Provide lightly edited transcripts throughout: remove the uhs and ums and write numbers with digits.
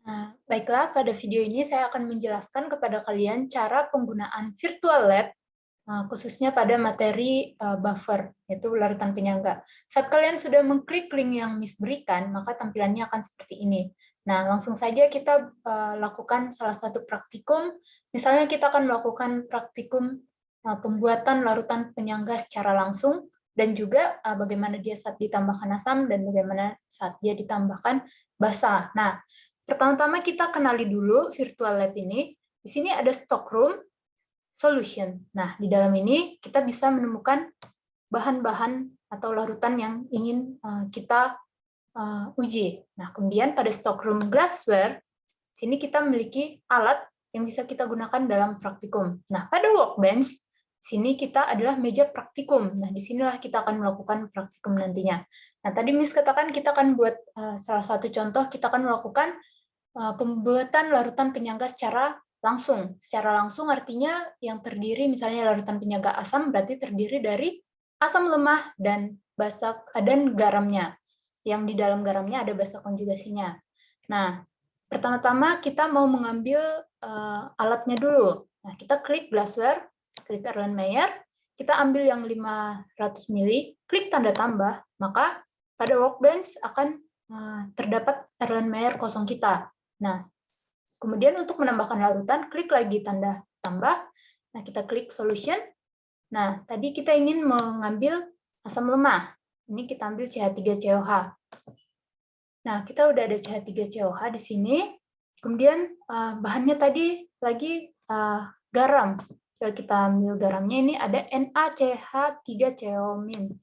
Nah, baiklah, pada video ini saya akan menjelaskan kepada kalian cara penggunaan virtual lab, khususnya pada materi buffer, yaitu larutan penyangga. Saat kalian sudah mengklik link yang Miss berikan, maka tampilannya akan seperti ini. Nah, langsung saja kita lakukan salah satu praktikum. Misalnya kita akan melakukan praktikum pembuatan larutan penyangga secara langsung, dan juga bagaimana dia saat ditambahkan asam, dan bagaimana saat dia ditambahkan basa. Nah, pertama-tama kita kenali dulu virtual lab ini. Di sini ada stockroom solution. Nah, di dalam ini kita bisa menemukan bahan-bahan atau larutan yang ingin kita uji. Nah, kemudian pada stockroom glassware, sini kita memiliki alat yang bisa kita gunakan dalam praktikum. Nah, pada workbench, sini kita adalah meja praktikum. Nah, disinilah kita akan melakukan praktikum nantinya. Nah, tadi Miss katakan kita akan buat salah satu contoh, kita akan melakukan pembuatan larutan penyangga secara langsung. Secara langsung artinya yang terdiri misalnya larutan penyangga asam berarti terdiri dari asam lemah dan basa dan garamnya. Yang di dalam garamnya ada basa konjugasinya. Nah, pertama-tama kita mau mengambil alatnya dulu. Nah, kita klik glassware, klik Erlenmeyer, kita ambil yang 500 ml, klik tanda tambah, maka pada workbench akan terdapat Erlenmeyer kosong kita. Nah, kemudian untuk menambahkan larutan, klik lagi tanda tambah. Nah, kita klik solution. Nah, tadi kita ingin mengambil asam lemah. Ini kita ambil CH3COH. Nah, kita udah ada CH3COH di sini. Kemudian bahannya tadi lagi garam. Coba kita ambil garamnya, ini ada NaCH3COmin.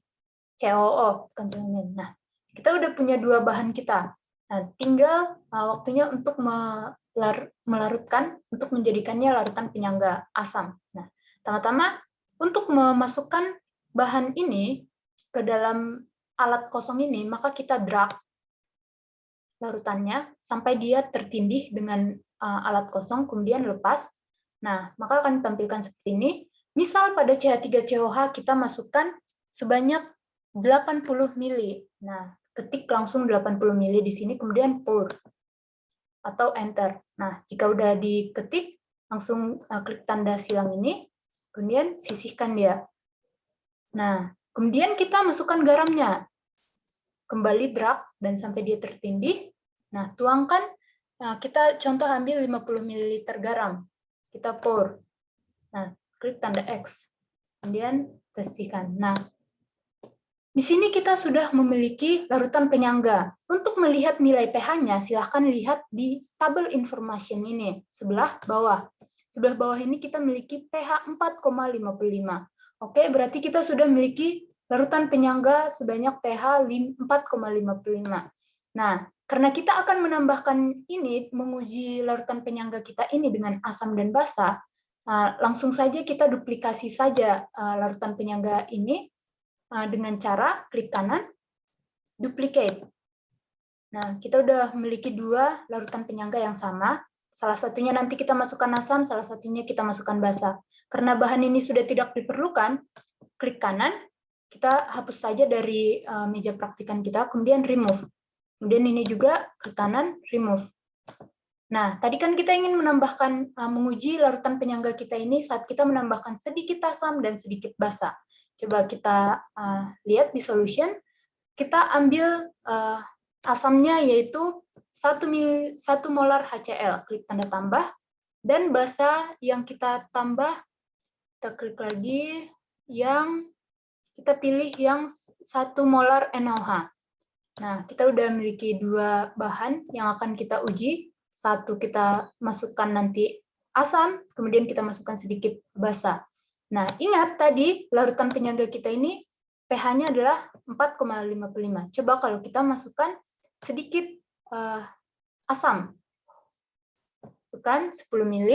COO, bukan COmin. Nah, kita udah punya dua bahan kita. Nah, tinggal waktunya untuk melarutkan, untuk menjadikannya larutan penyangga asam. Nah, pertama-tama untuk memasukkan bahan ini ke dalam alat kosong ini, maka kita drag larutannya sampai dia tertindih dengan alat kosong, kemudian lepas. Nah, maka akan ditampilkan seperti ini. Misal pada CH3COH kita masukkan sebanyak 80 mili. Nah, ketik langsung 80 mili di sini, kemudian pour atau enter. Nah, jika udah diketik, langsung klik tanda silang ini, kemudian sisihkan dia. Nah, kemudian kita masukkan garamnya. Kembali drag dan sampai dia tertindih. Nah, tuangkan, kita contoh ambil 50 ml garam. Kita pour. Nah, klik tanda X. Kemudian bersihkan. Nah, di sini kita sudah memiliki larutan penyangga. Untuk melihat nilai pH-nya, silahkan lihat di tabel information ini, sebelah bawah. Sebelah bawah ini kita memiliki pH 4,55. Oke, berarti kita sudah memiliki larutan penyangga sebanyak pH 4,55. Nah, karena kita akan menambahkan ini, menguji larutan penyangga kita ini dengan asam dan basa, langsung saja kita duplikasi saja larutan penyangga ini dengan cara klik kanan, duplicate. Nah, kita udah memiliki dua larutan penyangga yang sama. Salah satunya nanti kita masukkan asam, salah satunya kita masukkan basa. Karena bahan ini sudah tidak diperlukan, klik kanan, kita hapus saja dari meja praktikan kita, kemudian remove. Kemudian ini juga klik kanan, remove. Nah, tadi kan kita ingin menambahkan, menguji larutan penyangga kita ini saat kita menambahkan sedikit asam dan sedikit basa. Coba kita lihat di solution, kita ambil asamnya yaitu 1 molar HCl, klik tanda tambah, dan basa yang kita tambah, kita klik lagi, yang kita pilih yang 1 molar NaOH. Nah, kita udah memiliki dua bahan yang akan kita uji. Satu kita masukkan nanti asam, kemudian kita masukkan sedikit basa. Nah, ingat tadi larutan penyangga kita ini pH-nya adalah 4,55. Coba kalau kita masukkan sedikit asam. Masukkan 10 ml.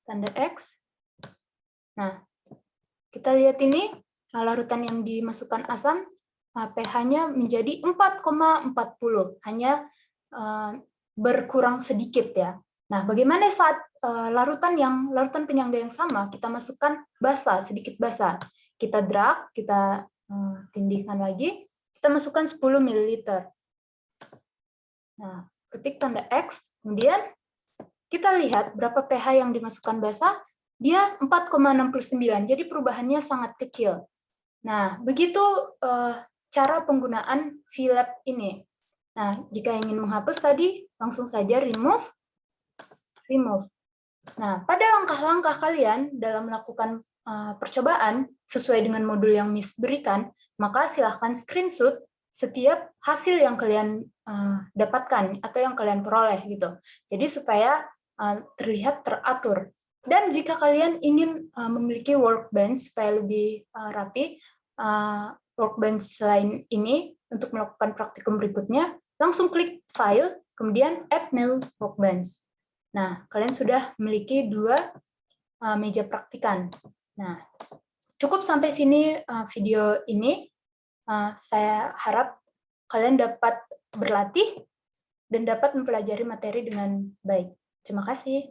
Tanda X. Nah, kita lihat ini larutan yang dimasukkan asam pH-nya menjadi 4,40, hanya berkurang sedikit ya. Nah, bagaimana saat larutan penyangga yang sama kita masukkan basa, sedikit basa. Kita drag, kita tindihkan lagi, kita masukkan 10 ml. Nah, ketik tanda X, kemudian kita lihat berapa pH yang dimasukkan basah, dia 4,69, jadi perubahannya sangat kecil. Nah, begitu cara penggunaan VLab ini. Nah, jika ingin menghapus tadi, langsung saja remove. Nah, pada langkah-langkah kalian dalam melakukan percobaan sesuai dengan modul yang Miss berikan, maka silahkan screenshot setiap hasil yang kalian dapatkan atau yang kalian peroleh gitu. Jadi supaya terlihat teratur. Dan jika kalian ingin memiliki workbench supaya lebih rapi, workbench selain ini untuk melakukan praktikum berikutnya, langsung klik File, kemudian Add New Workbench. Nah, kalian sudah memiliki 2 meja praktikan. Nah, cukup sampai sini video ini. Saya harap kalian dapat berlatih dan dapat mempelajari materi dengan baik. Terima kasih.